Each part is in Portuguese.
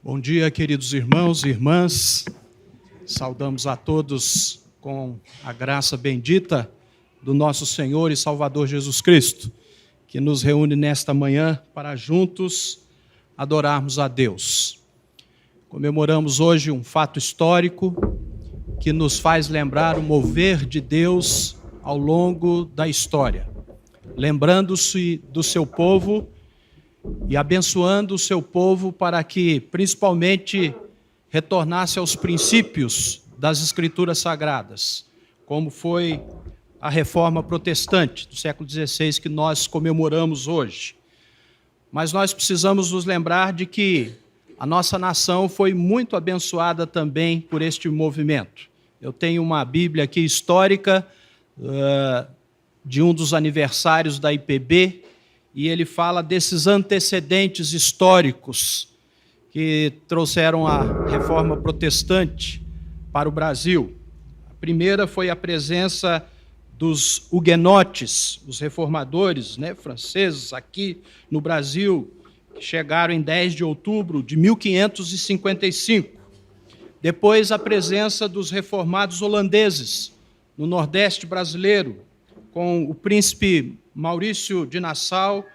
Bom dia, queridos irmãos e irmãs. Saudamos a todos com a graça bendita do nosso Senhor e Salvador Jesus Cristo, que nos reúne nesta manhã para juntos adorarmos a Deus. Comemoramos hoje um fato histórico que nos faz lembrar o mover de Deus ao longo da história, lembrando-se do seu povo e abençoando o seu povo para que, principalmente, retornasse aos princípios das Escrituras Sagradas, como foi a Reforma Protestante do século XVI que nós comemoramos hoje. Mas nós precisamos nos lembrar de que a nossa nação foi muito abençoada também por este movimento. Eu tenho uma Bíblia aqui histórica de um dos aniversários da IPB, e ele fala desses antecedentes históricos que trouxeram a Reforma Protestante para o Brasil. A primeira foi a presença dos huguenotes, os reformadores, franceses aqui no Brasil, que chegaram em 10 de outubro de 1555. Depois, a presença dos reformados holandeses no Nordeste brasileiro, com o príncipe Maurício de Nassau,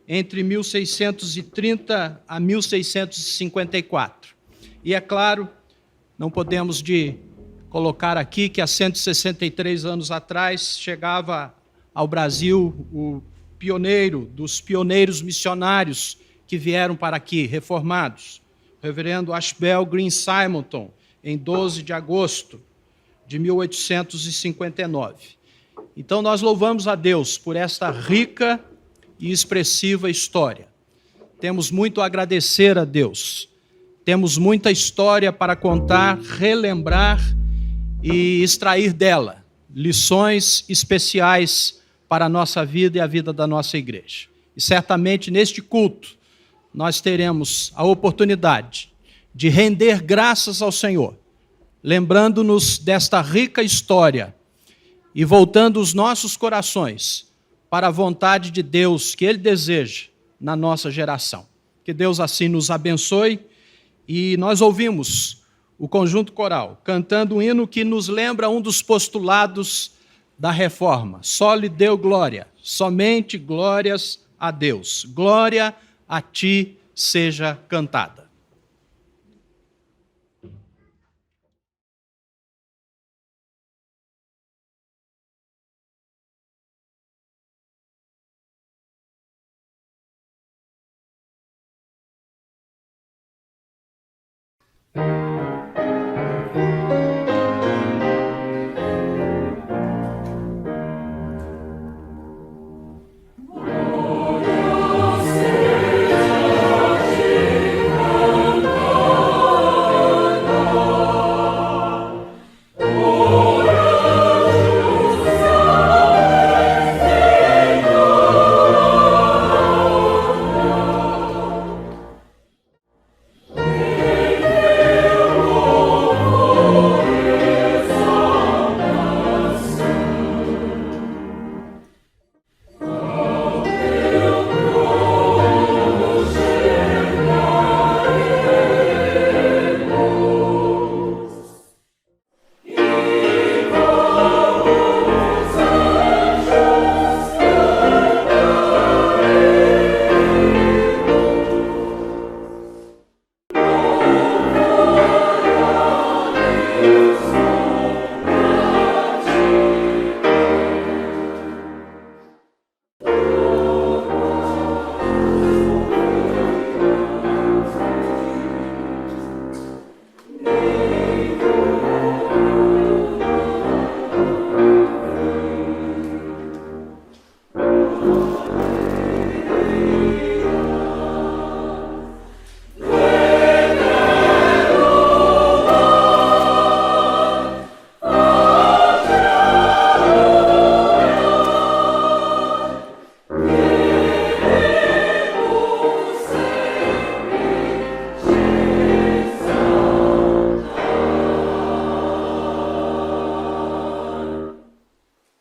entre 1630 a 1654. E, é claro, não podemos colocar aqui que há 163 anos atrás chegava ao Brasil o pioneiro dos pioneiros missionários que vieram para aqui, reformados, o reverendo Ashbel Green Simonton, em 12 de agosto de 1859. Então, nós louvamos a Deus por esta rica e expressiva história. Temos muito a agradecer a Deus. Temos muita história para contar, relembrar e extrair dela lições especiais para a nossa vida e a vida da nossa igreja. E certamente, neste culto, nós teremos a oportunidade de render graças ao Senhor, lembrando-nos desta rica história e voltando os nossos corações para a vontade de Deus que Ele deseja na nossa geração. Que Deus assim nos abençoe. E nós ouvimos o conjunto coral cantando um hino que nos lembra um dos postulados da Reforma. Só lhe deu glória, somente glórias a Deus. Glória a ti seja cantada.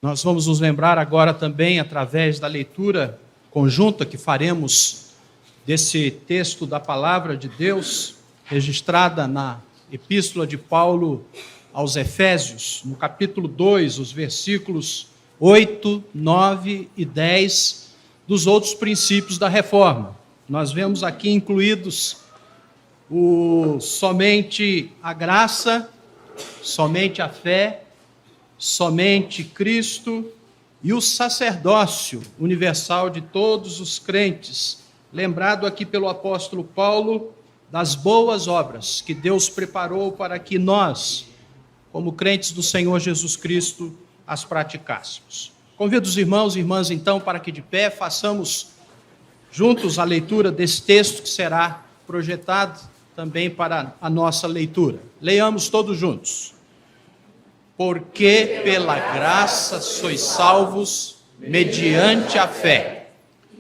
Nós vamos nos lembrar agora também, através da leitura conjunta que faremos desse texto da Palavra de Deus, registrada na Epístola de Paulo aos Efésios, no capítulo 2, os versículos 8, 9 e 10, dos outros princípios da reforma. Nós vemos aqui incluídos somente a graça, somente a fé, somente Cristo e o sacerdócio universal de todos os crentes, lembrado aqui pelo apóstolo Paulo das boas obras que Deus preparou para que nós, como crentes do Senhor Jesus Cristo, as praticássemos. Convido os irmãos e irmãs, então, para que de pé façamos juntos a leitura desse texto que será projetado também para a nossa leitura. Leiamos todos juntos. Porque pela graça sois salvos mediante a fé,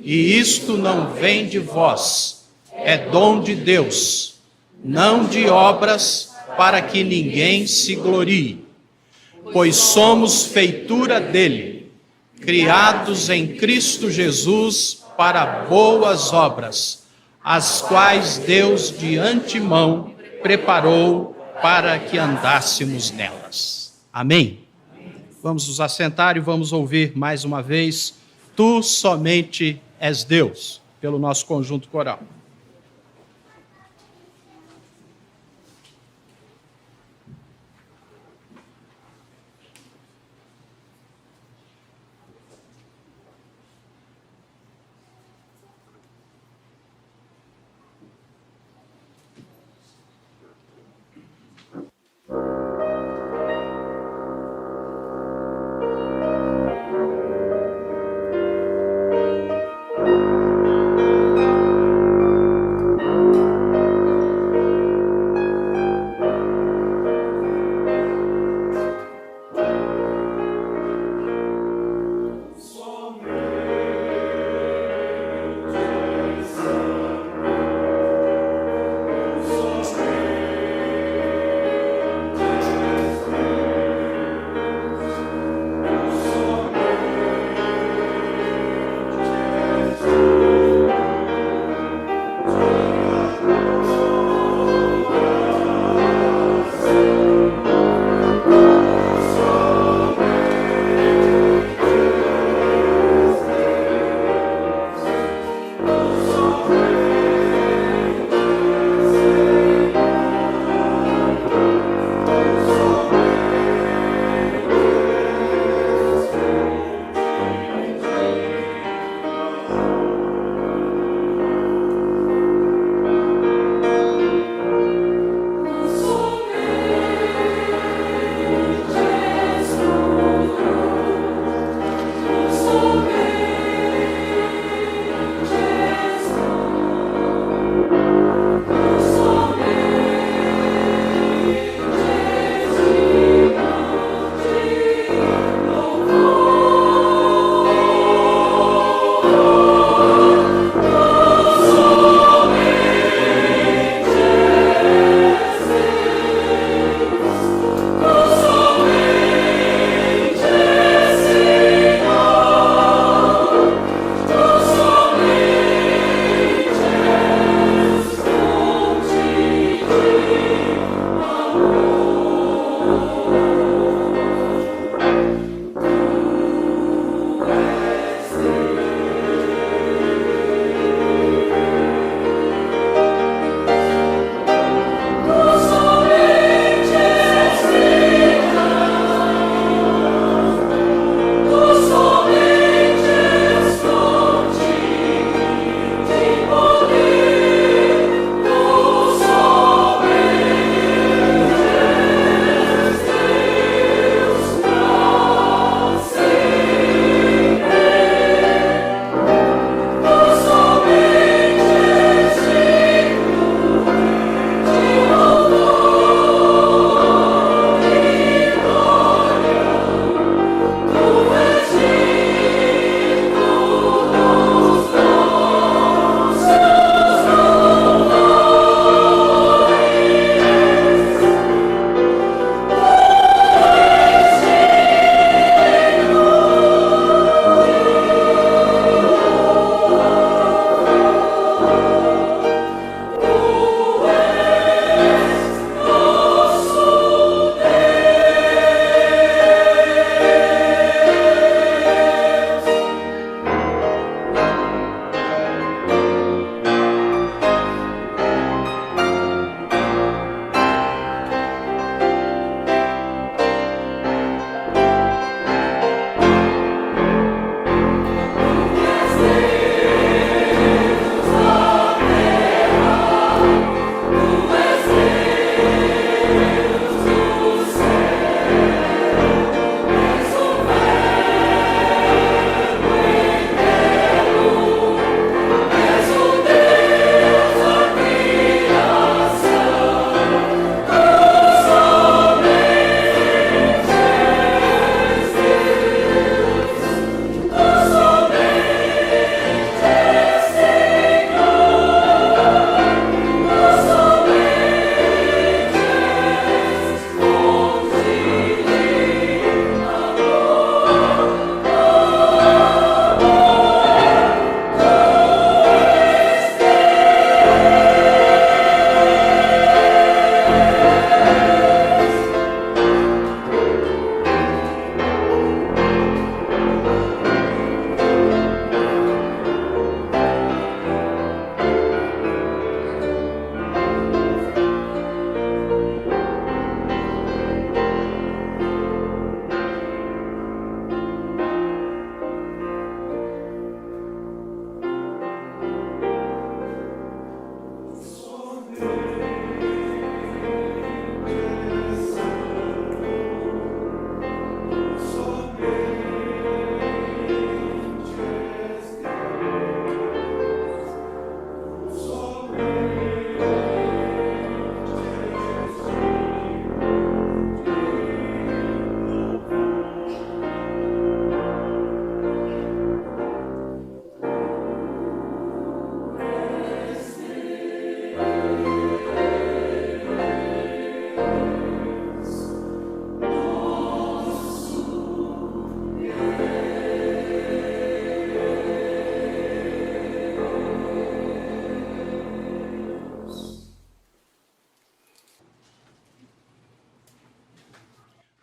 e isto não vem de vós, é dom de Deus, não de obras, para que ninguém se glorie. Pois somos feitura dele, criados em Cristo Jesus para boas obras, as quais Deus de antemão preparou para que andássemos nelas. Amém? Vamos nos assentar e vamos ouvir mais uma vez Tu somente és Deus, pelo nosso conjunto coral.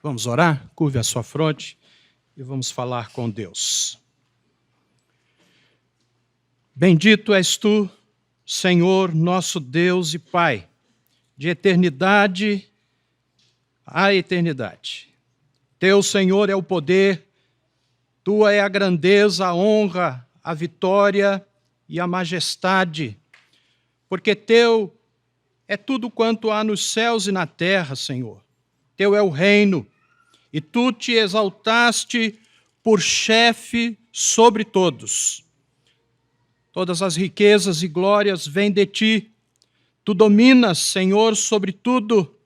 Vamos orar? Curve a sua fronte e vamos falar com Deus. Bendito és tu, Senhor, nosso Deus e Pai, de eternidade a eternidade. Teu, Senhor, é o poder, tua é a grandeza, a honra, a vitória e a majestade, porque teu é tudo quanto há nos céus e na terra, Senhor. Teu é o reino, e tu te exaltaste por chefe sobre todos. Todas as riquezas e glórias vêm de ti. Tu dominas, Senhor, sobre tudo,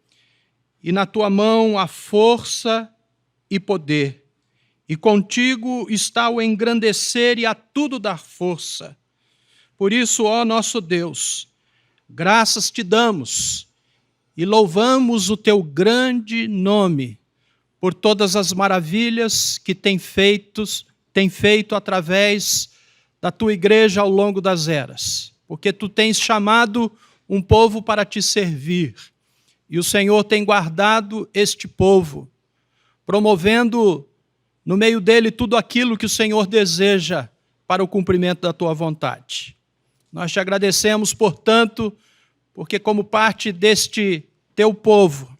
e na tua mão há força e poder. E contigo está o engrandecer e a tudo dar força. Por isso, ó nosso Deus, graças te damos e louvamos o teu grande nome por todas as maravilhas que tem feito através da tua igreja ao longo das eras, porque tu tens chamado um povo para te servir, e o Senhor tem guardado este povo, promovendo no meio dele tudo aquilo que o Senhor deseja para o cumprimento da tua vontade. Nós te agradecemos, portanto, porque como parte deste teu povo,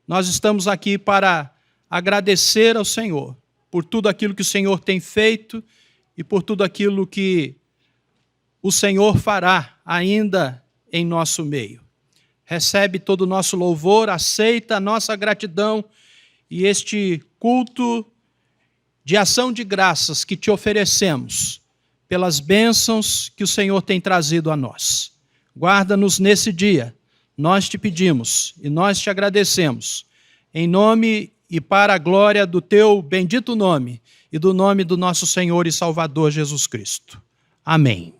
nós estamos aqui para agradecer ao Senhor por tudo aquilo que o Senhor tem feito e por tudo aquilo que o Senhor fará ainda em nosso meio. Recebe todo o nosso louvor, aceita a nossa gratidão e este culto de ação de graças que te oferecemos pelas bênçãos que o Senhor tem trazido a nós. Guarda-nos nesse dia, nós te pedimos e nós te agradecemos, em nome e para a glória do teu bendito nome e do nome do nosso Senhor e Salvador Jesus Cristo. Amém.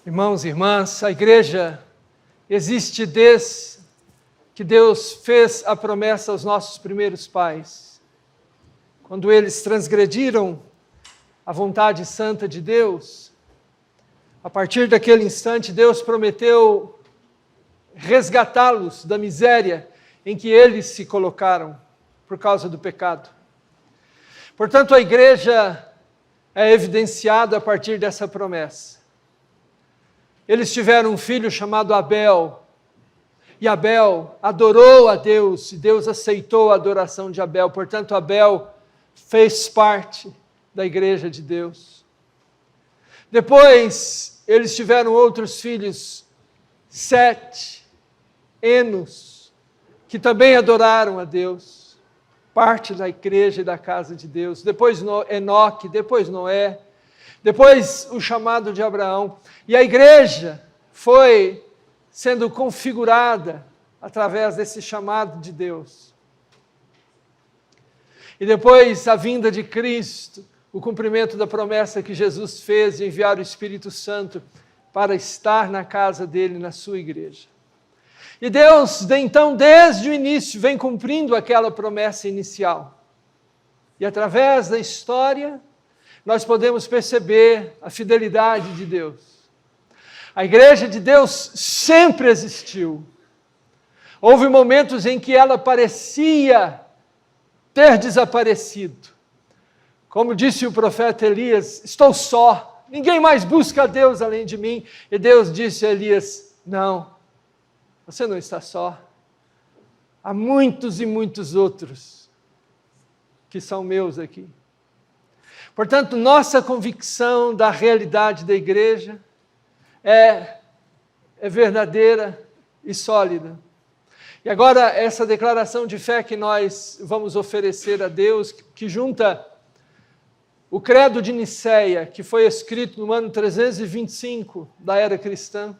Irmãos e irmãs, a igreja existe desde que Deus fez a promessa aos nossos primeiros pais. Quando eles transgrediram a vontade santa de Deus, a partir daquele instante Deus prometeu resgatá-los da miséria em que eles se colocaram por causa do pecado. Portanto, a igreja é evidenciada a partir dessa promessa. Eles tiveram um filho chamado Abel, e Abel adorou a Deus, e Deus aceitou a adoração de Abel. Portanto, Abel fez parte da igreja de Deus. Depois, eles tiveram outros filhos, Sete, Enos, que também adoraram a Deus, parte da igreja e da casa de Deus. Depois Enoque, depois Noé, depois o chamado de Abraão. E a igreja foi sendo configurada através desse chamado de Deus. E depois a vinda de Cristo, o cumprimento da promessa que Jesus fez de enviar o Espírito Santo para estar na casa dele, na sua igreja. E Deus, então, desde o início, vem cumprindo aquela promessa inicial. E através da história, nós podemos perceber a fidelidade de Deus. A igreja de Deus sempre existiu. Houve momentos em que ela parecia ter desaparecido. Como disse o profeta Elias, estou só, ninguém mais busca a Deus além de mim. E Deus disse a Elias, não, você não está só. Há muitos e muitos outros que são meus aqui. Portanto, nossa convicção da realidade da igreja é verdadeira e sólida. E agora, essa declaração de fé que nós vamos oferecer a Deus, que junta o credo de Nicéia, que foi escrito no ano 325 da era cristã,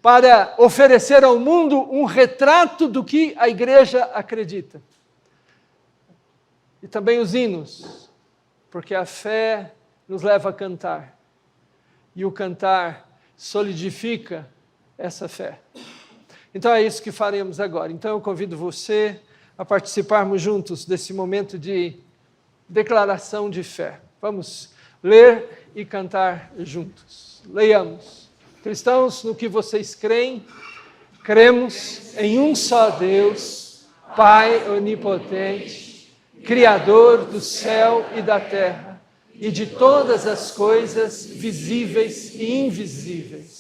para oferecer ao mundo um retrato do que a igreja acredita. E também os hinos, porque a fé nos leva a cantar, e o cantar solidifica essa fé. Então é isso que faremos agora. Então eu convido você a participarmos juntos desse momento de declaração de fé. Vamos ler e cantar juntos. Leiamos. Cristãos, no que vocês creem, cremos em um só Deus, Pai onipotente, Criador do céu e da terra, e de todas as coisas visíveis e invisíveis.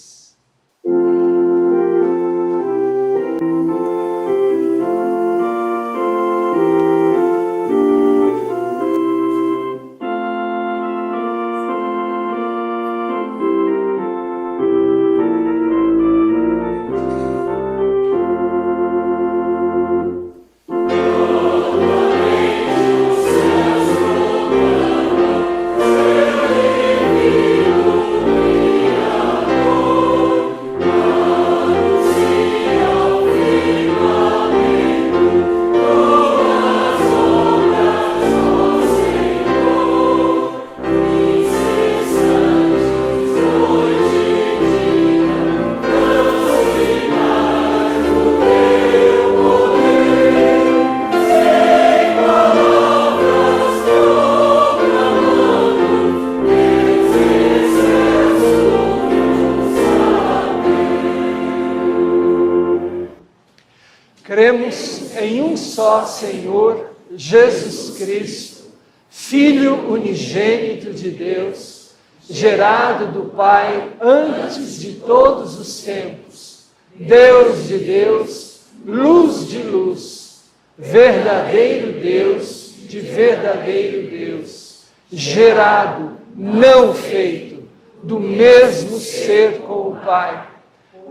Cremos em um só Senhor, Jesus Cristo, Filho unigênito de Deus, gerado do Pai antes de todos os tempos, Deus de Deus, luz de luz, verdadeiro Deus de verdadeiro Deus, gerado, não feito, do mesmo ser com o Pai,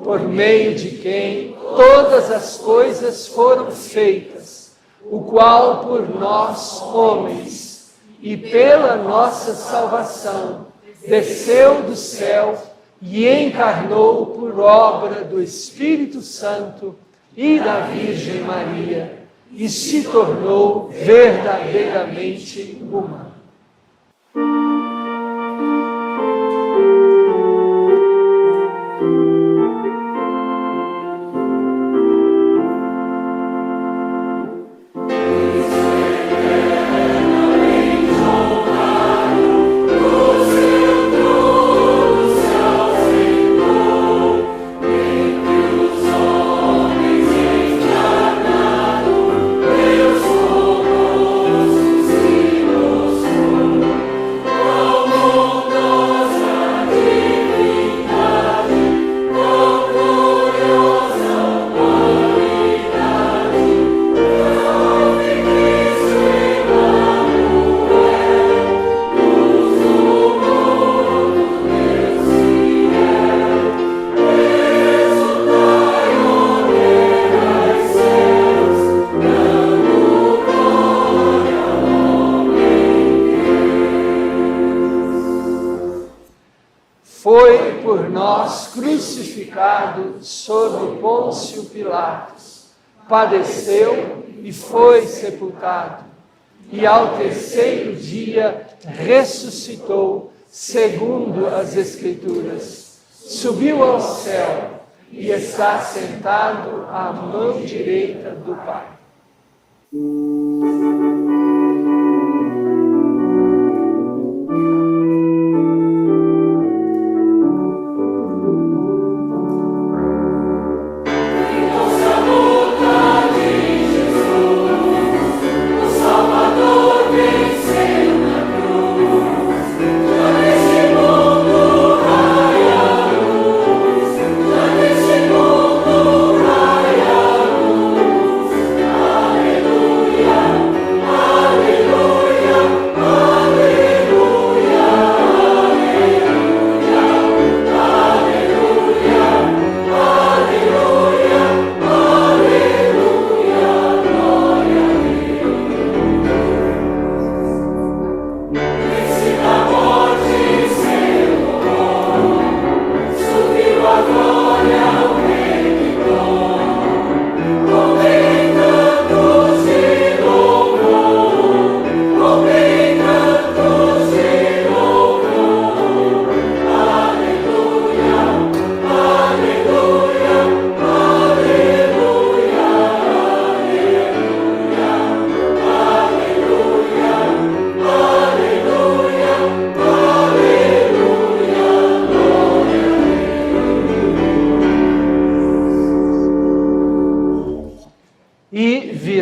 por meio de quem todas as coisas foram feitas, o qual por nós, homens, e pela nossa salvação, desceu do céu e encarnou por obra do Espírito Santo e da Virgem Maria, e se tornou verdadeiramente humano. Foi por nós crucificado sob Pôncio Pilatos, padeceu e foi sepultado, e ao terceiro dia ressuscitou, segundo as Escrituras, subiu ao céu e está sentado à mão direita do Pai.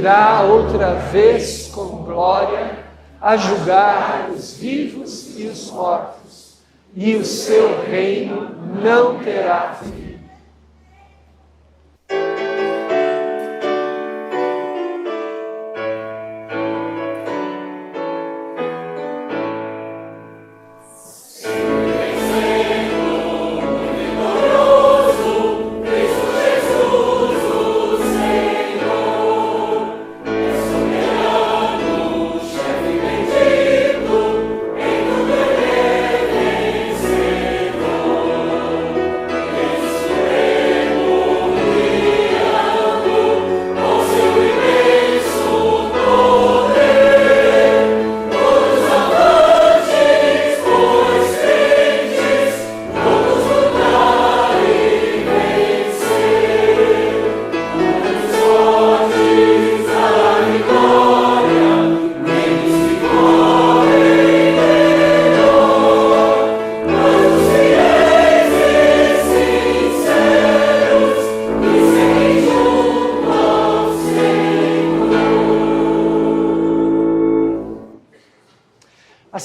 virá outra vez com glória a julgar os vivos e os mortos, e o seu reino não terá fim.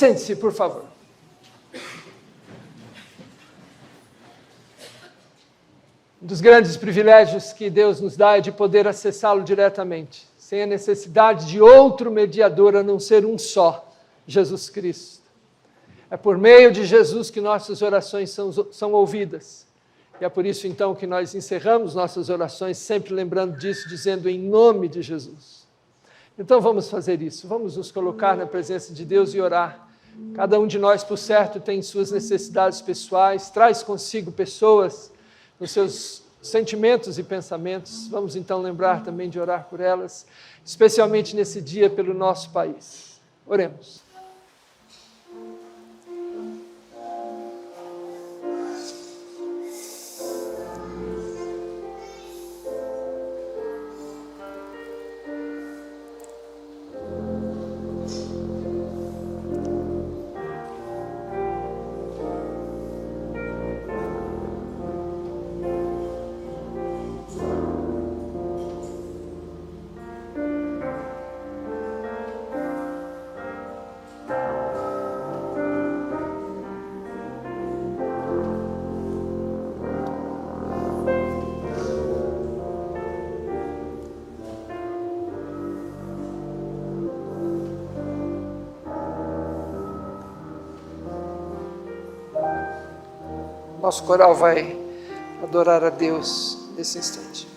Sente-se, por favor. Um dos grandes privilégios que Deus nos dá é de poder acessá-lo diretamente, sem a necessidade de outro mediador a não ser um só, Jesus Cristo. É por meio de Jesus que nossas orações são ouvidas. E é por isso, então, que nós encerramos nossas orações sempre lembrando disso, dizendo em nome de Jesus. Então vamos fazer isso, vamos nos colocar na presença de Deus e orar. Cada um de nós, por certo, tem suas necessidades pessoais, traz consigo pessoas nos seus sentimentos e pensamentos. Vamos então lembrar também de orar por elas, especialmente nesse dia pelo nosso país. Oremos. Nosso coral vai adorar a Deus nesse instante.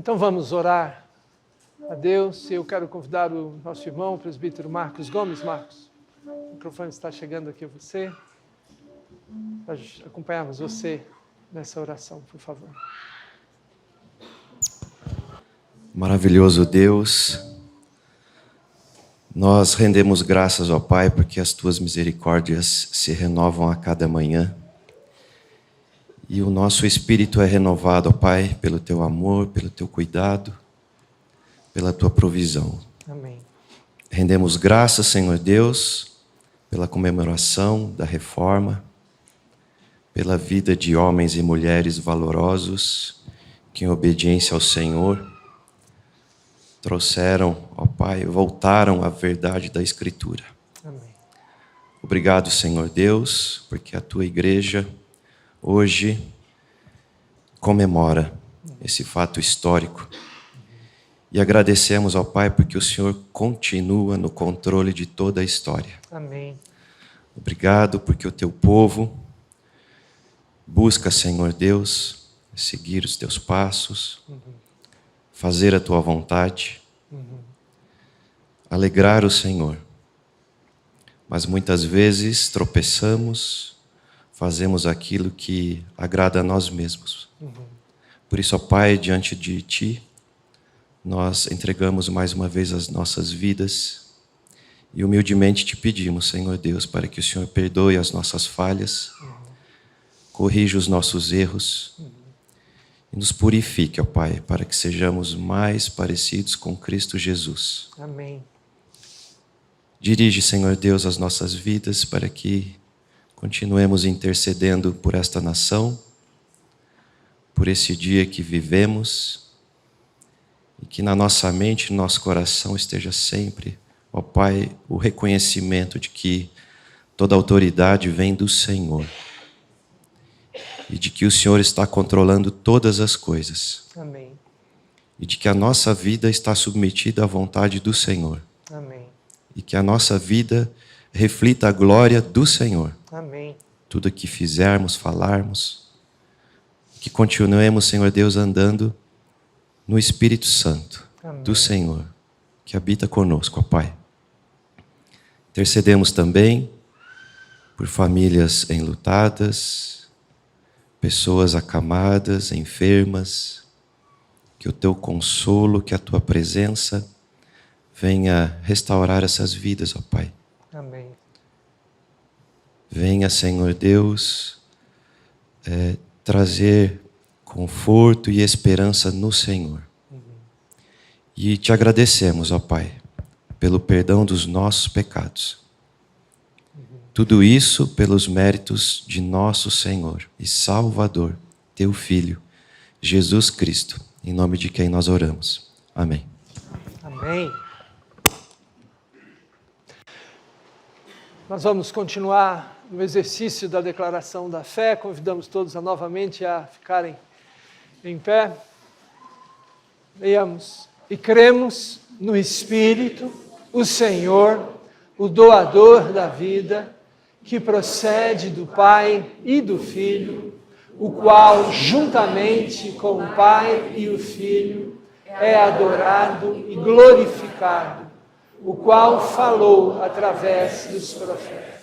Então vamos orar a Deus. Eu quero convidar o nosso irmão, o presbítero Marcos Gomes. Marcos, o microfone está chegando aqui a você, para acompanharmos você nessa oração, por favor. Maravilhoso Deus, nós rendemos graças ao Pai, porque as Tuas misericórdias se renovam a cada manhã. E o nosso espírito é renovado, ó Pai, pelo Teu amor, pelo Teu cuidado, pela Tua provisão. Amém. Rendemos graças, Senhor Deus, pela comemoração da reforma, pela vida de homens e mulheres valorosos que, em obediência ao Senhor, trouxeram, ó Pai, voltaram à verdade da Escritura. Amém. Obrigado, Senhor Deus, porque a Tua igreja hoje comemora esse fato histórico. E agradecemos ao Pai porque o Senhor continua no controle de toda a história. Amém. Obrigado porque o Teu povo busca, Senhor Deus, seguir os Teus passos, fazer a Tua vontade, alegrar o Senhor. Mas muitas vezes tropeçamos, fazemos aquilo que agrada a nós mesmos. Por isso, ó Pai, diante de Ti, nós entregamos mais uma vez as nossas vidas e humildemente te pedimos, Senhor Deus, para que o Senhor perdoe as nossas falhas, corrija os nossos erros e nos purifique, ó Pai, para que sejamos mais parecidos com Cristo Jesus. Amém. Dirige, Senhor Deus, as nossas vidas para que continuemos intercedendo por esta nação, por esse dia que vivemos, e que na nossa mente, no nosso coração esteja sempre, ó Pai, o reconhecimento de que toda autoridade vem do Senhor e de que o Senhor está controlando todas as coisas. Amém. E de que a nossa vida está submetida à vontade do Senhor. Amém. E que a nossa vida reflita a glória do Senhor. Amém. Tudo que fizermos, falarmos, que continuemos, Senhor Deus, andando no Espírito Santo do Senhor, que habita conosco, ó Pai. Intercedemos também por famílias enlutadas, pessoas acamadas, enfermas, que o Teu consolo, que a Tua presença venha restaurar essas vidas, ó Pai. Amém. Venha, Senhor Deus, trazer conforto e esperança no Senhor. E te agradecemos, ó Pai, pelo perdão dos nossos pecados. Tudo isso pelos méritos de nosso Senhor e Salvador, Teu Filho, Jesus Cristo, em nome de quem nós oramos. Amém. Amém. Nós vamos continuar no exercício da declaração da fé. Convidamos todos novamente a ficarem em pé. Leiamos. E cremos no Espírito, o Senhor, o doador da vida, que procede do Pai e do Filho, o qual, juntamente com o Pai e o Filho, é adorado e glorificado, o qual falou através dos profetas.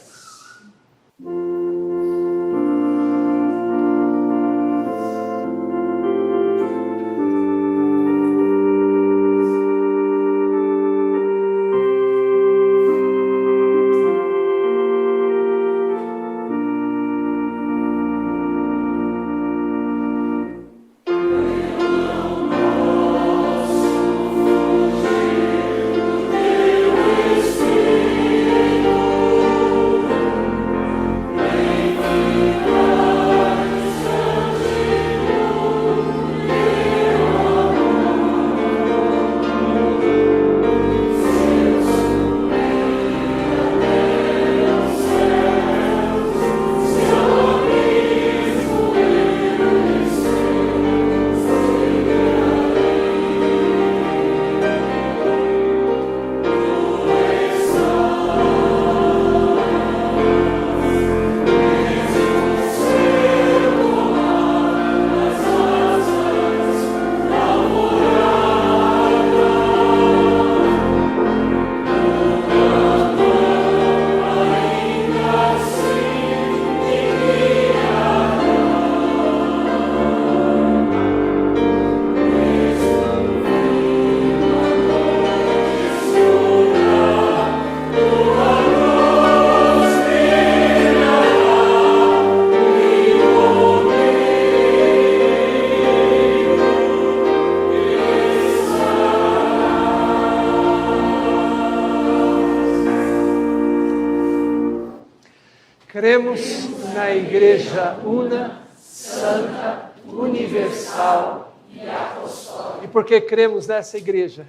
Cremos na Igreja una, santa, universal e apostólica. E porque cremos nessa Igreja,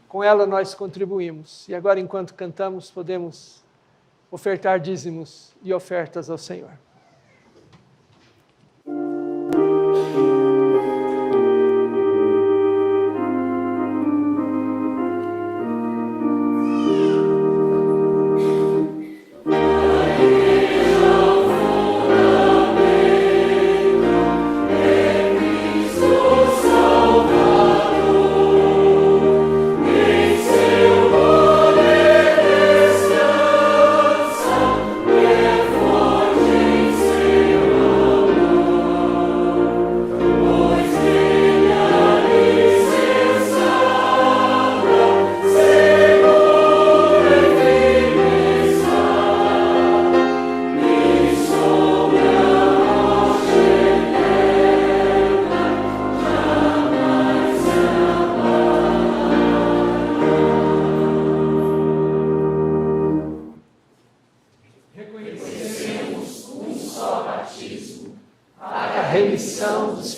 com ela nós contribuímos. E agora, enquanto cantamos, podemos ofertar dízimos e ofertas ao Senhor. Forte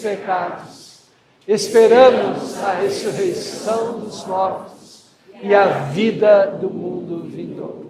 pecados, esperamos a ressurreição dos mortos e a vida do mundo vindouro.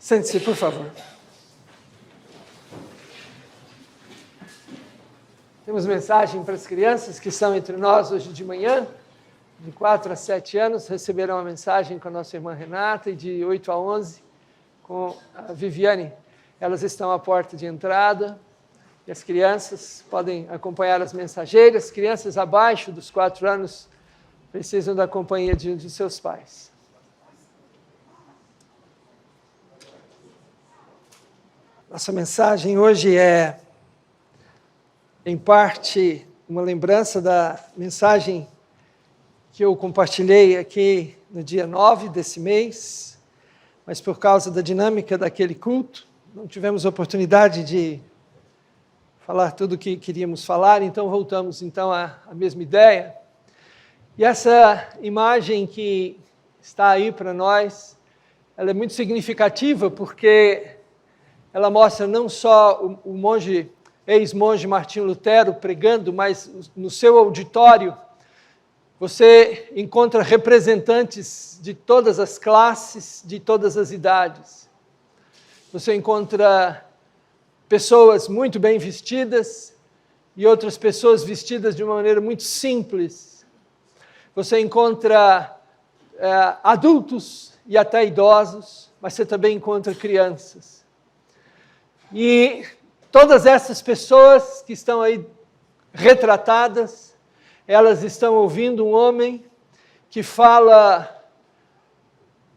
Sente-se, por favor. Temos mensagem para as crianças que estão entre nós hoje de manhã. De 4 a 7 anos receberão a mensagem com a nossa irmã Renata, e de 8 a 11 com a Viviane. Elas estão à porta de entrada e as crianças podem acompanhar as mensageiras. Crianças abaixo dos 4 anos precisam da companhia de seus pais. Nossa mensagem hoje é, em parte, uma lembrança da mensagem que eu compartilhei aqui no dia 9 desse mês, mas por causa da dinâmica daquele culto, não tivemos oportunidade de falar tudo o que queríamos falar, então voltamos à mesma ideia. E essa imagem que está aí para nós, ela é muito significativa porque ela mostra não só o monge, ex-monge Martinho Lutero pregando, mas no seu auditório você encontra representantes de todas as classes, de todas as idades. Você encontra pessoas muito bem vestidas e outras pessoas vestidas de uma maneira muito simples. Você encontra adultos e até idosos, mas você também encontra crianças. E todas essas pessoas que estão aí retratadas, elas estão ouvindo um homem que fala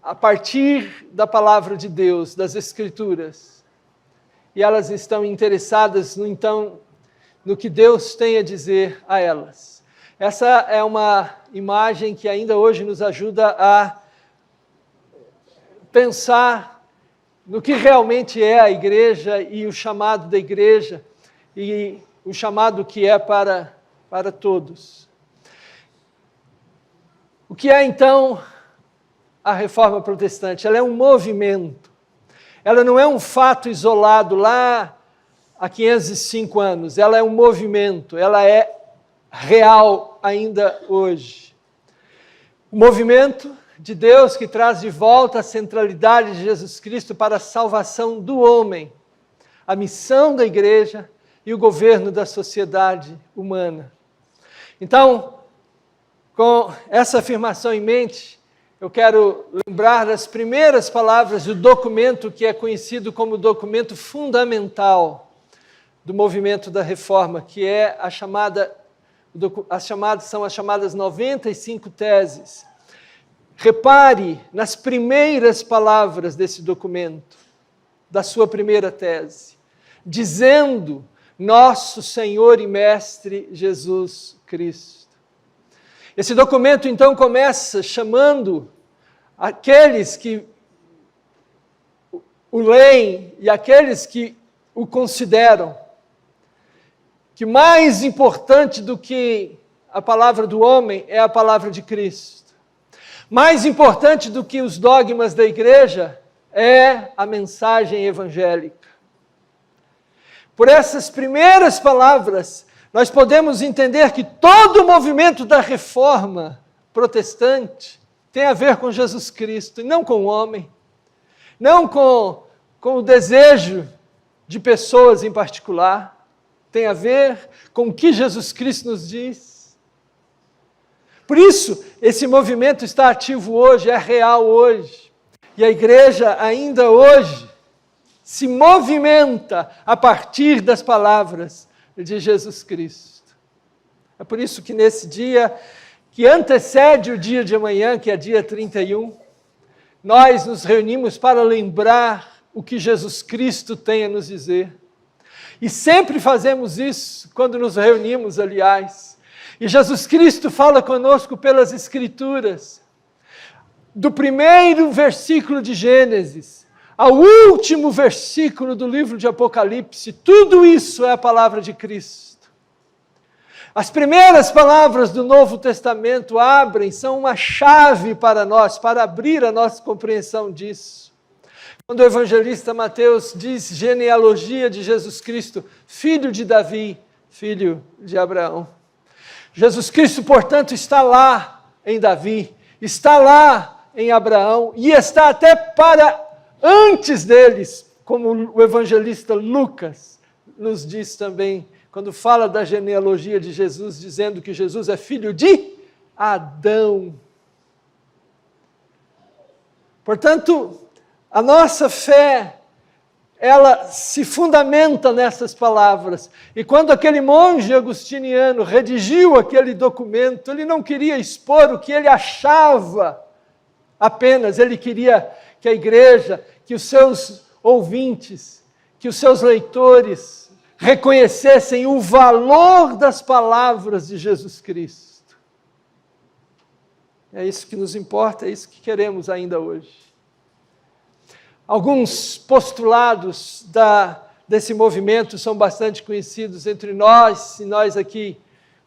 a partir da palavra de Deus, das Escrituras. E elas estão interessadas, no que Deus tem a dizer a elas. Essa é uma imagem que ainda hoje nos ajuda a pensar no que realmente é a igreja e o chamado da igreja e o chamado que é para todos. O que é então a Reforma Protestante? Ela é um movimento. Ela não é um fato isolado lá há 505 anos. Ela é um movimento. Ela é real ainda hoje. O movimento de Deus que traz de volta a centralidade de Jesus Cristo para a salvação do homem, a missão da igreja e o governo da sociedade humana. Então, com essa afirmação em mente, eu quero lembrar das primeiras palavras do documento que é conhecido como o documento fundamental do movimento da Reforma, que é são as chamadas 95 teses. Repare nas primeiras palavras desse documento, da sua primeira tese, dizendo nosso Senhor e Mestre Jesus Cristo. Esse documento então começa chamando aqueles que o leem e aqueles que o consideram, que mais importante do que a palavra do homem é a palavra de Cristo. Mais importante do que os dogmas da igreja é a mensagem evangélica. Por essas primeiras palavras, nós podemos entender que todo o movimento da reforma protestante tem a ver com Jesus Cristo, e não com o homem, não com o desejo de pessoas em particular, tem a ver com o que Jesus Cristo nos diz. Por isso, esse movimento está ativo hoje, é real hoje. E a igreja ainda hoje se movimenta a partir das palavras de Jesus Cristo. É por isso que nesse dia, que antecede o dia de amanhã, que é dia 31, nós nos reunimos para lembrar o que Jesus Cristo tem a nos dizer. E sempre fazemos isso quando nos reunimos, aliás. E Jesus Cristo fala conosco pelas Escrituras, do primeiro versículo de Gênesis ao último versículo do livro de Apocalipse. Tudo isso é a palavra de Cristo. As primeiras palavras do Novo Testamento são uma chave para nós, para abrir a nossa compreensão disso. Quando o evangelista Mateus diz genealogia de Jesus Cristo, filho de Davi, filho de Abraão. Jesus Cristo, portanto, está lá em Davi, está lá em Abraão e está até para antes deles, como o evangelista Lucas nos diz também, quando fala da genealogia de Jesus, dizendo que Jesus é filho de Adão. Portanto, a nossa fé, ela se fundamenta nessas palavras. E quando aquele monge agustiniano redigiu aquele documento, ele não queria expor o que ele achava apenas, ele queria que a igreja, que os seus ouvintes, que os seus leitores reconhecessem o valor das palavras de Jesus Cristo. É isso que nos importa, é isso que queremos ainda hoje. Alguns postulados desse movimento são bastante conhecidos entre nós, e nós aqui,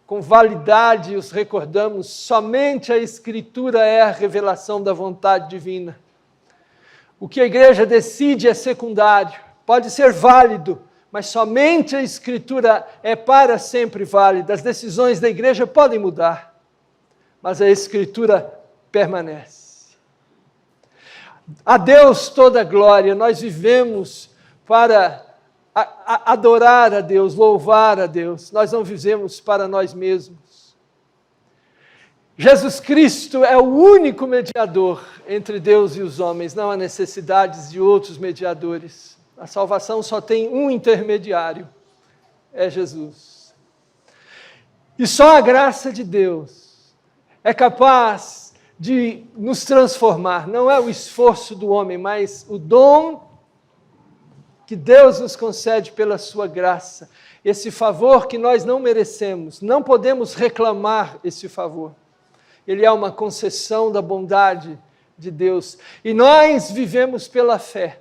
com validade, os recordamos. Somente a Escritura é a revelação da vontade divina. O que a igreja decide é secundário, pode ser válido, mas somente a Escritura é para sempre válida. As decisões da igreja podem mudar, mas a Escritura permanece. A Deus toda a glória, nós vivemos para adorar a Deus, louvar a Deus, nós não vivemos para nós mesmos. Jesus Cristo é o único mediador entre Deus e os homens, não há necessidades de outros mediadores. A salvação só tem um intermediário, é Jesus. E só a graça de Deus é capaz de nos transformar, não é o esforço do homem, mas o dom que Deus nos concede pela sua graça, esse favor que nós não merecemos, não podemos reclamar esse favor. Ele é uma concessão da bondade de Deus, e nós vivemos pela fé,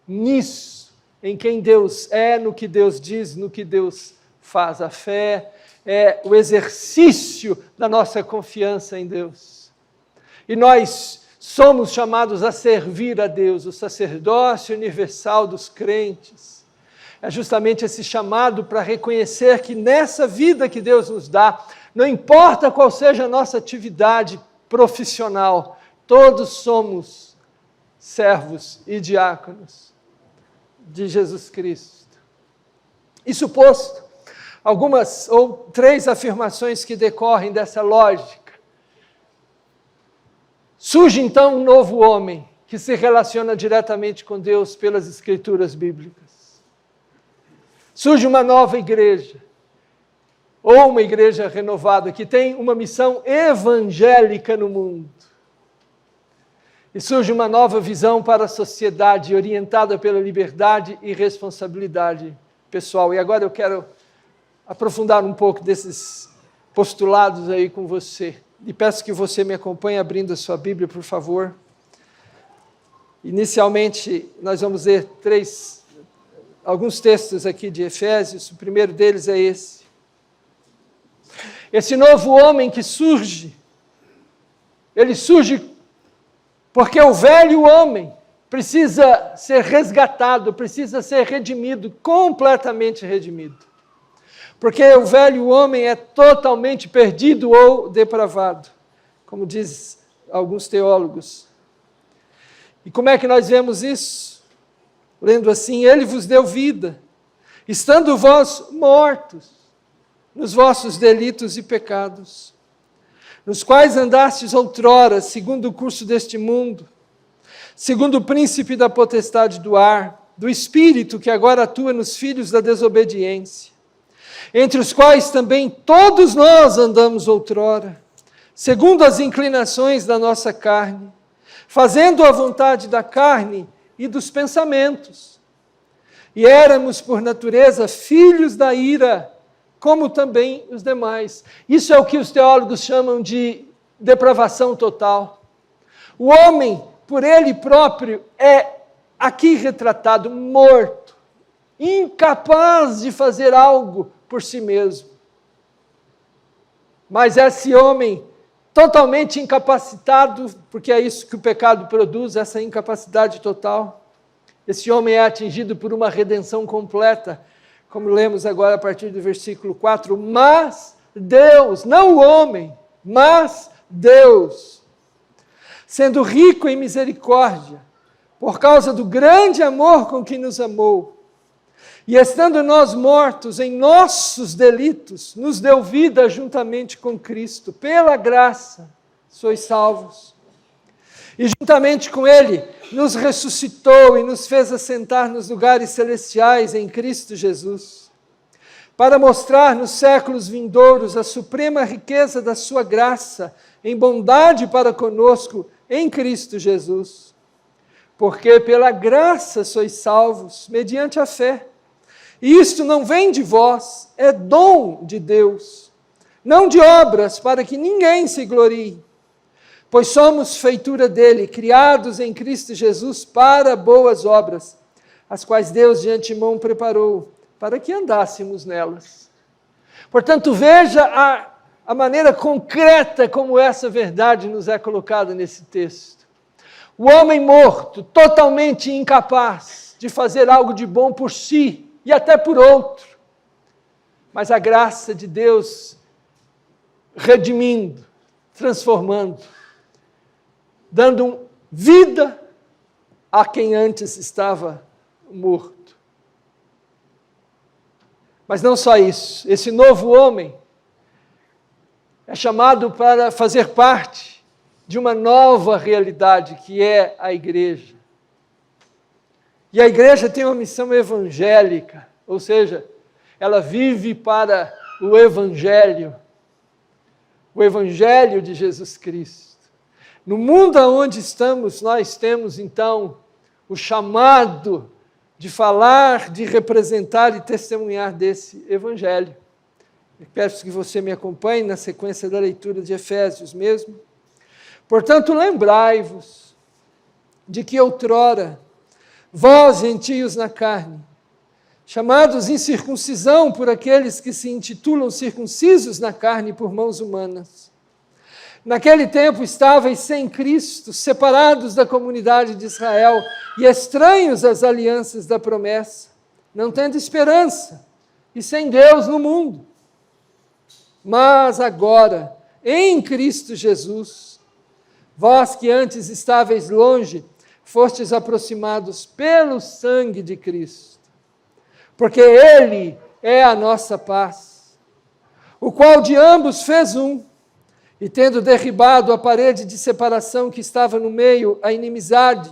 nisso, em quem Deus é, no que Deus diz, no que Deus faz. A fé é o exercício da nossa confiança em Deus. E nós somos chamados a servir a Deus, o sacerdócio universal dos crentes. É justamente esse chamado para reconhecer que nessa vida que Deus nos dá, não importa qual seja a nossa atividade profissional, todos somos servos e diáconos de Jesus Cristo. Isso posto, algumas ou 3 afirmações que decorrem dessa lógica. Surge então um novo homem que se relaciona diretamente com Deus pelas Escrituras bíblicas. Surge uma nova igreja, ou uma igreja renovada, que tem uma missão evangélica no mundo. E surge uma nova visão para a sociedade, orientada pela liberdade e responsabilidade pessoal. E agora eu quero aprofundar um pouco desses postulados aí com você. E peço que você me acompanhe abrindo a sua Bíblia, por favor. Inicialmente, nós vamos ler alguns textos aqui de Efésios. O primeiro deles é esse. Esse novo homem que surge, ele surge porque o velho homem precisa ser resgatado, precisa ser redimido, completamente redimido. Porque o velho homem é totalmente perdido ou depravado, como diz alguns teólogos. E como é que nós vemos isso? Lendo assim, ele vos deu vida, estando vós mortos nos vossos delitos e pecados, nos quais andastes outrora, segundo o curso deste mundo, segundo o príncipe da potestade do ar, do espírito que agora atua nos filhos da desobediência, entre os quais também todos nós andamos outrora, segundo as inclinações da nossa carne, fazendo a vontade da carne e dos pensamentos. E éramos, por natureza, filhos da ira, como também os demais. Isso é o que os teólogos chamam de depravação total. O homem, por ele próprio, é aqui retratado morto, incapaz de fazer algo por si mesmo. Mas esse homem totalmente incapacitado, porque é isso que o pecado produz, essa incapacidade total. Esse homem é atingido por uma redenção completa, como lemos agora a partir do versículo 4, mas Deus, não o homem, mas Deus, sendo rico em misericórdia, por causa do grande amor com que nos amou, e estando nós mortos em nossos delitos, nos deu vida juntamente com Cristo. Pela graça sois salvos. E juntamente com Ele nos ressuscitou e nos fez assentar nos lugares celestiais em Cristo Jesus, para mostrar nos séculos vindouros a suprema riqueza da sua graça, em bondade para conosco em Cristo Jesus. Porque pela graça sois salvos, mediante a fé. E isto não vem de vós, é dom de Deus, não de obras, para que ninguém se glorie. Pois somos feitura dele, criados em Cristo Jesus para boas obras, as quais Deus de antemão preparou, para que andássemos nelas. Portanto, veja a maneira concreta como essa verdade nos é colocada nesse texto. O homem morto, totalmente incapaz de fazer algo de bom por si, e até por outro, mas a graça de Deus redimindo, transformando, dando vida a quem antes estava morto. Mas não só isso, esse novo homem é chamado para fazer parte de uma nova realidade, que é a igreja. E a igreja tem uma missão evangélica, ou seja, ela vive para o evangelho de Jesus Cristo. No mundo onde estamos, nós temos então o chamado de falar, de representar e testemunhar desse evangelho. Eu peço que você me acompanhe na sequência da leitura de Efésios mesmo. Portanto, lembrai-vos de que outrora, vós, gentios na carne, chamados incircuncisão por aqueles que se intitulam circuncisos na carne por mãos humanas. Naquele tempo estáveis sem Cristo, separados da comunidade de Israel e estranhos às alianças da promessa, não tendo esperança e sem Deus no mundo. Mas agora, em Cristo Jesus, vós que antes estáveis longe, fostes aproximados pelo sangue de Cristo, porque Ele é a nossa paz, o qual de ambos fez um, e tendo derribado a parede de separação que estava no meio, a inimizade,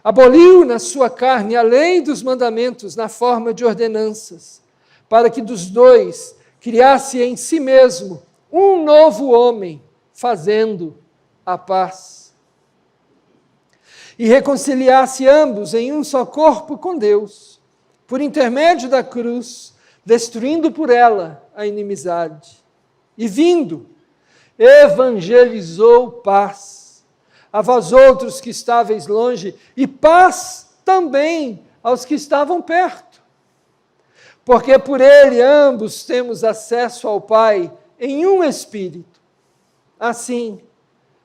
aboliu na sua carne a lei dos mandamentos na forma de ordenanças, para que dos dois criasse em si mesmo um novo homem, fazendo a paz. E reconciliasse ambos em um só corpo com Deus, por intermédio da cruz, destruindo por ela a inimizade. E vindo, evangelizou paz a vós outros que estáveis longe, e paz também aos que estavam perto. Porque por ele ambos temos acesso ao Pai em um Espírito. Assim,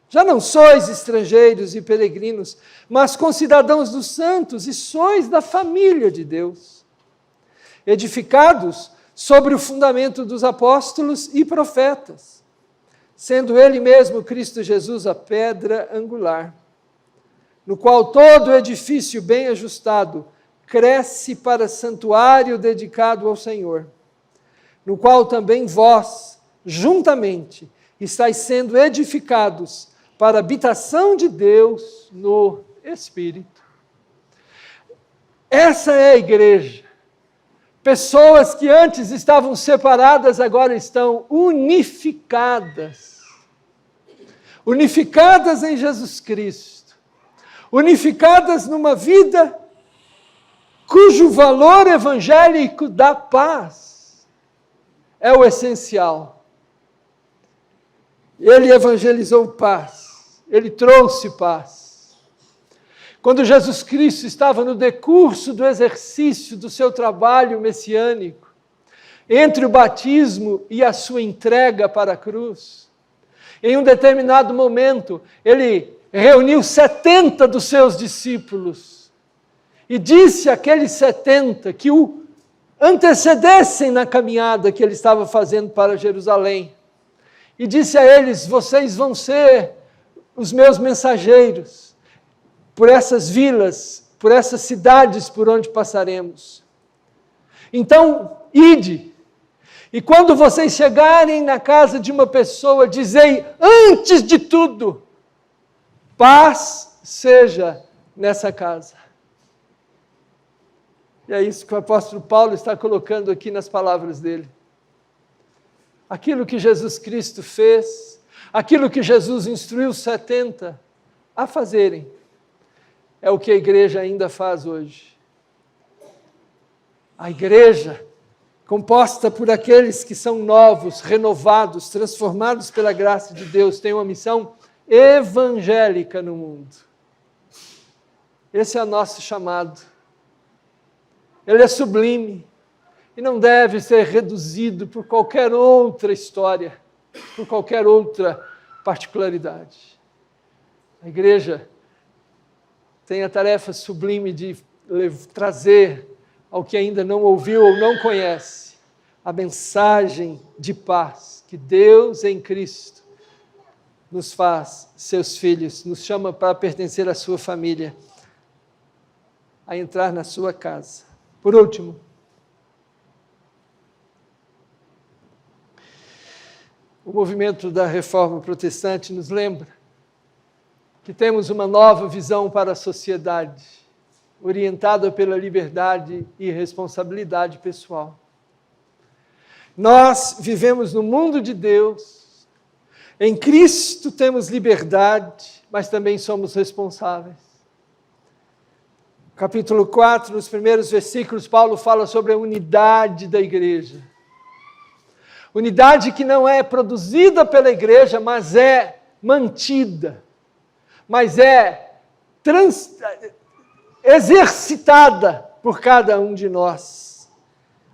já não sois estrangeiros e peregrinos, mas concidadãos dos santos e sois da família de Deus, edificados sobre o fundamento dos apóstolos e profetas, sendo Ele mesmo, Cristo Jesus, a pedra angular, no qual todo edifício bem ajustado cresce para santuário dedicado ao Senhor, no qual também vós, juntamente, estáis sendo edificados para a habitação de Deus no Espírito. Essa é a igreja. Pessoas que antes estavam separadas, agora estão unificadas. Unificadas em Jesus Cristo. Unificadas numa vida cujo valor evangélico da paz é o essencial. Ele evangelizou paz. Ele trouxe paz. Quando Jesus Cristo estava no decurso do exercício do seu trabalho messiânico, entre o batismo e a sua entrega para a cruz, em um determinado momento, ele reuniu 70 dos seus discípulos e disse àqueles 70 que o antecedessem na caminhada que ele estava fazendo para Jerusalém. E disse a eles: vocês vão ser os meus mensageiros por essas vilas, por essas cidades por onde passaremos. Então, ide. E quando vocês chegarem na casa de uma pessoa, dizei, antes de tudo, paz seja nessa casa. E é isso que o apóstolo Paulo está colocando aqui nas palavras dele. Aquilo que Jesus Cristo fez, aquilo que Jesus instruiu os 70 a fazerem, é o que a igreja ainda faz hoje. A igreja, composta por aqueles que são novos, renovados, transformados pela graça de Deus, tem uma missão evangélica no mundo. Esse é o nosso chamado. Ele é sublime e não deve ser reduzido por qualquer outra história, por qualquer outra particularidade. A igreja tem a tarefa sublime de trazer ao que ainda não ouviu ou não conhece a mensagem de paz que Deus em Cristo nos faz seus filhos, nos chama para pertencer à sua família, a entrar na sua casa. Por último, o movimento da Reforma Protestante nos lembra que temos uma nova visão para a sociedade, orientada pela liberdade e responsabilidade pessoal. Nós vivemos no mundo de Deus, em Cristo temos liberdade, mas também somos responsáveis. Capítulo 4, nos primeiros versículos, Paulo fala sobre a unidade da igreja. Unidade que não é produzida pela igreja, mas é mantida, mas é exercitada por cada um de nós.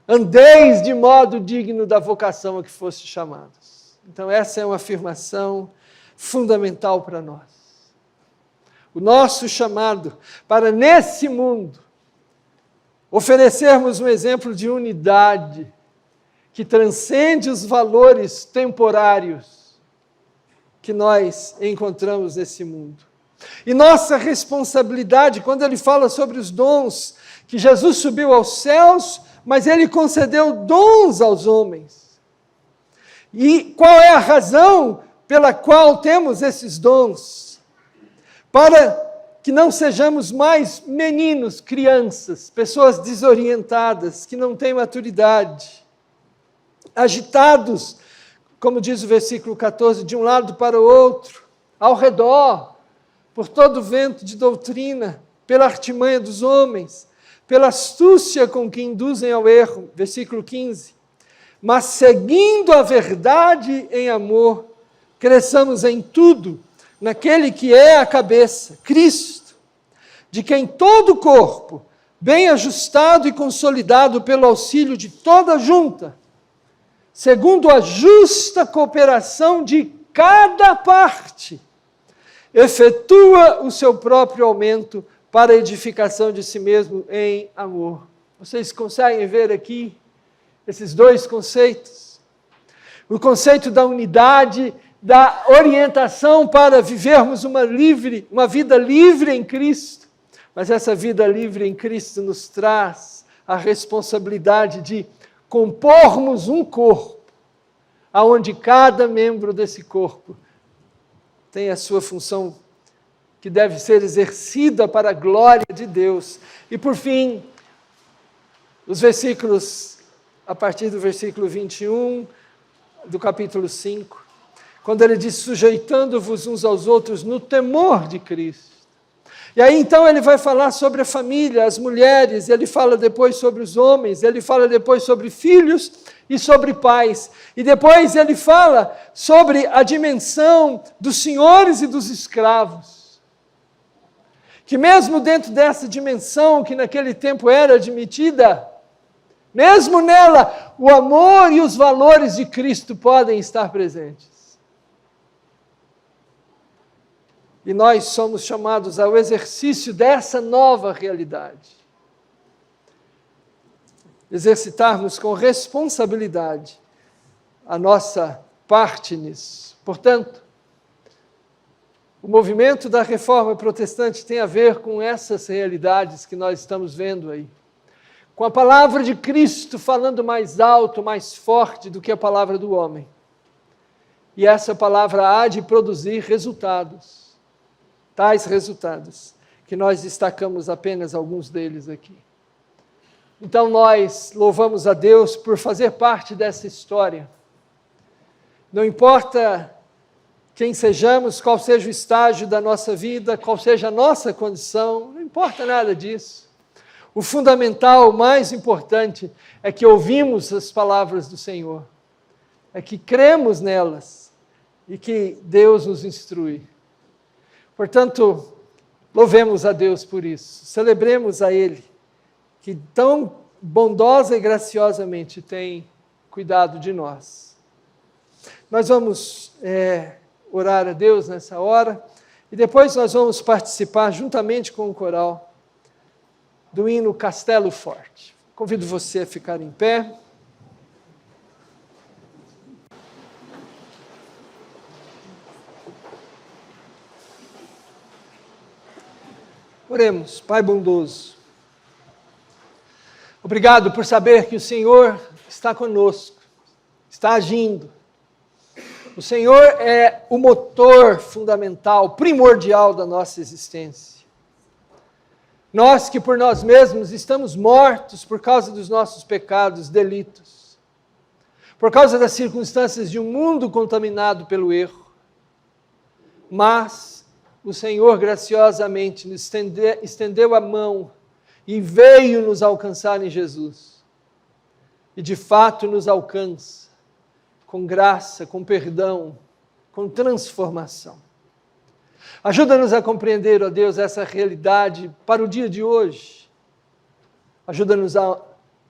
Andeis de modo digno da vocação a que foste chamados. Então essa é uma afirmação fundamental para nós. O nosso chamado para nesse mundo oferecermos um exemplo de unidade que transcende os valores temporários que nós encontramos nesse mundo. E nossa responsabilidade, quando ele fala sobre os dons, que Jesus subiu aos céus, mas ele concedeu dons aos homens. E qual é a razão pela qual temos esses dons? Para que não sejamos mais meninos, crianças, pessoas desorientadas, que não têm maturidade, agitados, como diz o versículo 14, de um lado para o outro, ao redor, por todo vento de doutrina, pela artimanha dos homens, pela astúcia com que induzem ao erro, versículo 15, mas seguindo a verdade em amor, cresçamos em tudo, naquele que é a cabeça, Cristo, de quem todo o corpo, bem ajustado e consolidado pelo auxílio de toda a junta, segundo a justa cooperação de cada parte, efetua o seu próprio aumento para a edificação de si mesmo em amor. Vocês conseguem ver aqui esses dois conceitos? O conceito da unidade, da orientação para vivermos uma vida livre em Cristo, Mas essa vida livre em Cristo nos traz a responsabilidade de compormos um corpo, aonde cada membro desse corpo tem a sua função que deve ser exercida para a glória de Deus. E por fim, os versículos, a partir do versículo 21 do capítulo 5, quando ele diz, sujeitando-vos uns aos outros no temor de Cristo. E aí então ele vai falar sobre a família, as mulheres, ele fala depois sobre os homens, ele fala depois sobre filhos e sobre pais. E depois ele fala sobre a dimensão dos senhores e dos escravos. Que mesmo dentro dessa dimensão que naquele tempo era admitida, mesmo nela, o amor e os valores de Cristo podem estar presentes. E nós somos chamados ao exercício dessa nova realidade. Exercitarmos com responsabilidade a nossa parte nisso. Portanto, o movimento da Reforma Protestante tem a ver com essas realidades que nós estamos vendo aí. Com a palavra de Cristo falando mais alto, mais forte do que a palavra do homem. E essa palavra há de produzir resultados. Tais resultados, que nós destacamos apenas alguns deles aqui. Então nós louvamos a Deus por fazer parte dessa história. Não importa quem sejamos, qual seja o estágio da nossa vida, qual seja a nossa condição, não importa nada disso. O fundamental, o mais importante, é que ouvimos as palavras do Senhor, é que cremos nelas e que Deus nos instrui. Portanto, louvemos a Deus por isso, celebremos a Ele, que tão bondosa e graciosamente tem cuidado de nós. Nós vamos orar a Deus nessa hora, e depois nós vamos participar, juntamente com o coral, do hino Castelo Forte. Convido você a ficar em pé. Oremos. Pai bondoso, obrigado por saber que o Senhor está conosco, está agindo. O Senhor é o motor fundamental, primordial da nossa existência. Nós que por nós mesmos estamos mortos por causa dos nossos pecados, delitos, por causa das circunstâncias de um mundo contaminado pelo erro, mas o Senhor graciosamente nos estendeu a mão e veio nos alcançar em Jesus. E de fato nos alcança, com graça, com perdão, com transformação. Ajuda-nos a compreender, ó Deus, essa realidade para o dia de hoje. Ajuda-nos a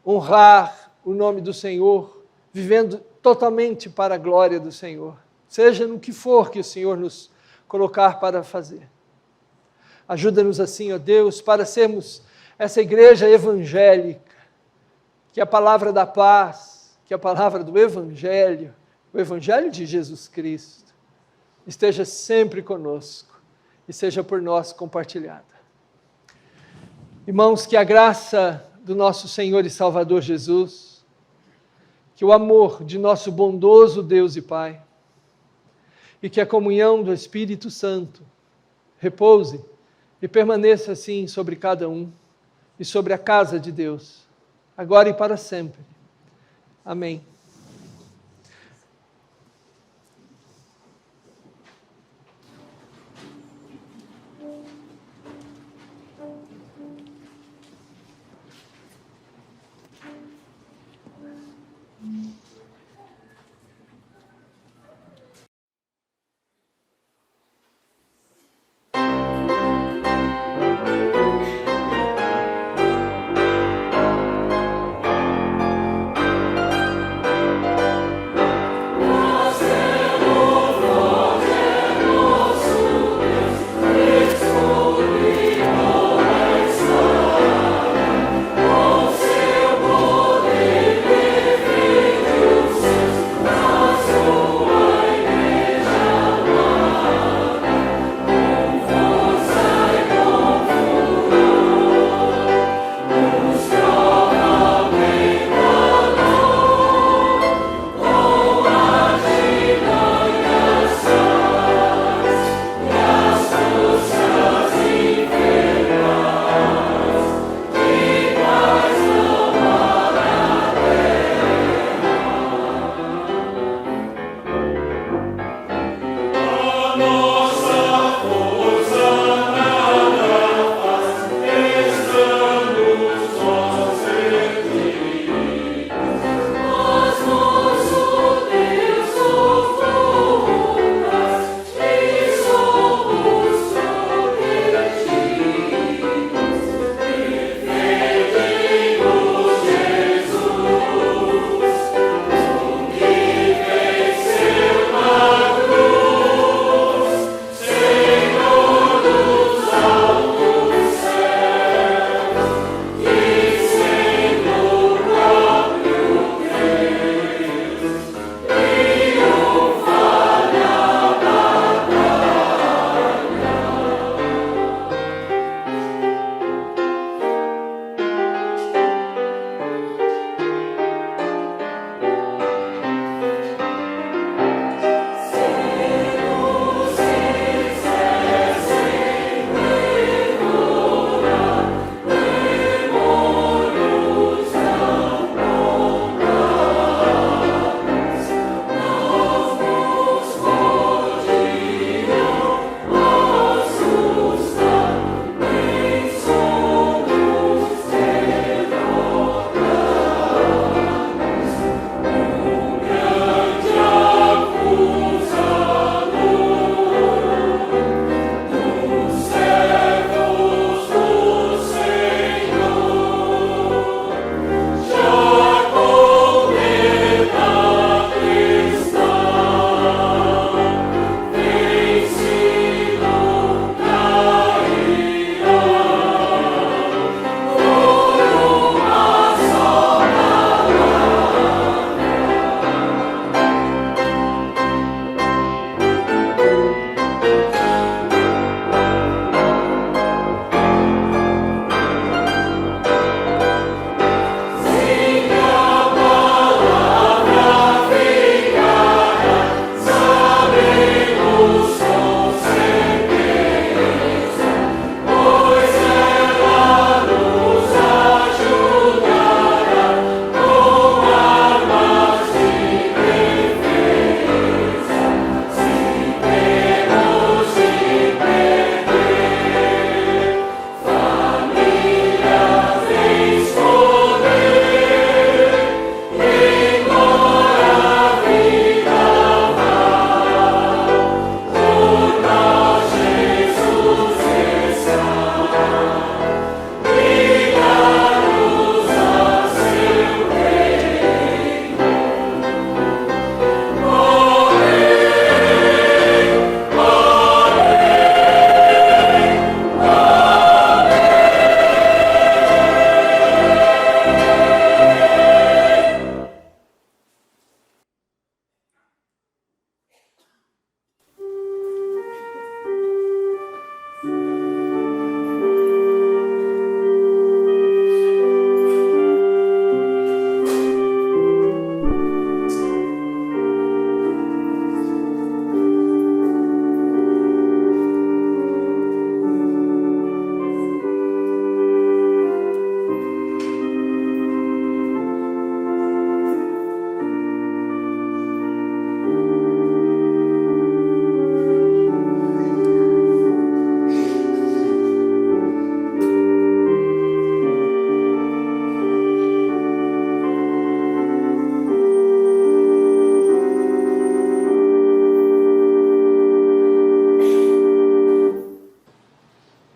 honrar o nome do Senhor, vivendo totalmente para a glória do Senhor. Seja no que for que o Senhor nos colocar para fazer. Ajuda-nos assim, ó Deus, para sermos essa igreja evangélica, que a palavra da paz, que a palavra do Evangelho, o Evangelho de Jesus Cristo, esteja sempre conosco e seja por nós compartilhada. Irmãos, que a graça do nosso Senhor e Salvador Jesus, que o amor de nosso bondoso Deus e Pai, e que a comunhão do Espírito Santo repouse e permaneça assim sobre cada um e sobre a casa de Deus, agora e para sempre. Amém.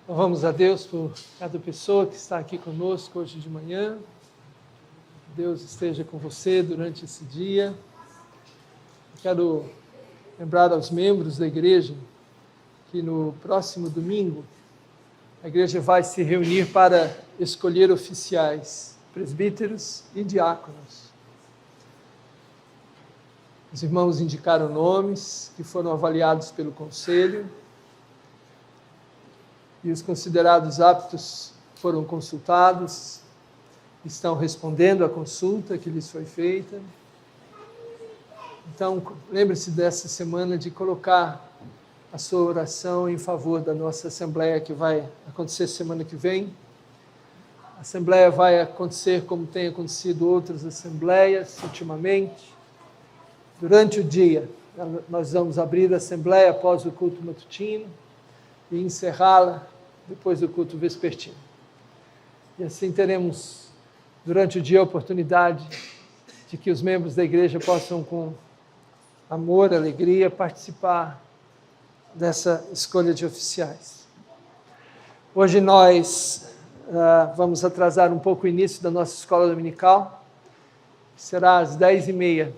Louvamos a Deus por cada pessoa que está aqui conosco hoje de manhã. Deus esteja com você durante esse dia. Quero lembrar aos membros da igreja que no próximo domingo a igreja vai se reunir para escolher oficiais, presbíteros e diáconos. Os irmãos indicaram nomes que foram avaliados pelo conselho e os considerados aptos foram consultados, estão respondendo à consulta que lhes foi feita. Então, lembre-se dessa semana de colocar a sua oração em favor da nossa assembleia que vai acontecer semana que vem. A assembleia vai acontecer como tem acontecido outras assembleias ultimamente. Durante o dia, nós vamos abrir a assembleia após o culto matutino e encerrá-la depois do culto vespertino. E assim teremos, durante o dia, a oportunidade de que os membros da igreja possam, com amor, alegria, participar dessa escolha de oficiais. Hoje nós vamos atrasar um pouco o início da nossa escola dominical, que será às 10h30.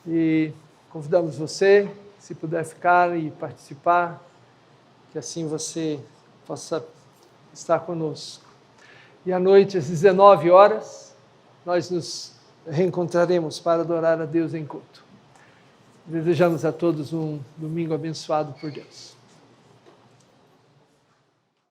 E convidamos você, se puder ficar e participar, que assim você possa estar conosco. E à noite, às 19h, nós nos reencontraremos para adorar a Deus em culto. Desejamos a todos um domingo abençoado por Deus.